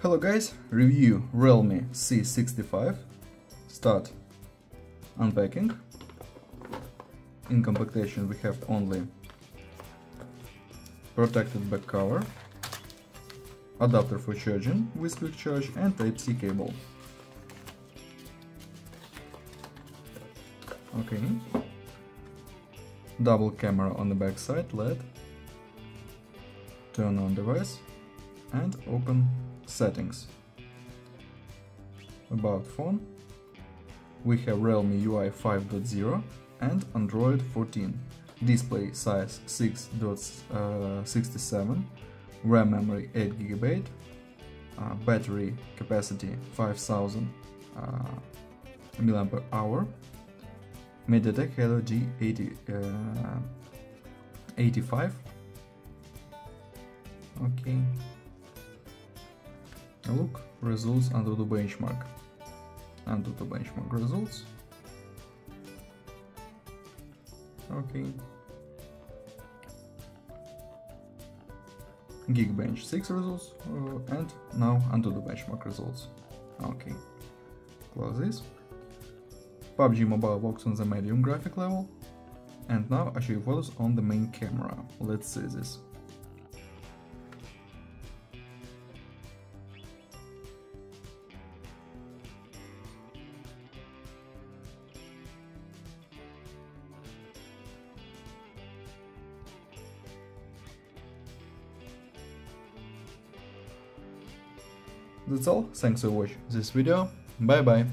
Hello guys, review Realme C65. Start unpacking. In compactation we have only protected back cover, adapter for charging with quick charge and Type-C cable. Okay. Double camera on the back side, LED. Turn on device and open settings. About phone, we have Realme UI 5.0 and Android 14. Display size 6.67, RAM memory 8 GB, battery capacity 5000 mAh, MediaTek Helio G85. Okay. Look, results under the benchmark. Under the benchmark results. Okay. Geekbench 6 results, and now under the benchmark results. Okay. Close this. PUBG Mobile works on the medium graphic level. And now I show you photos on the main camera. Let's see this. That's all, thanks for watching this video, bye bye!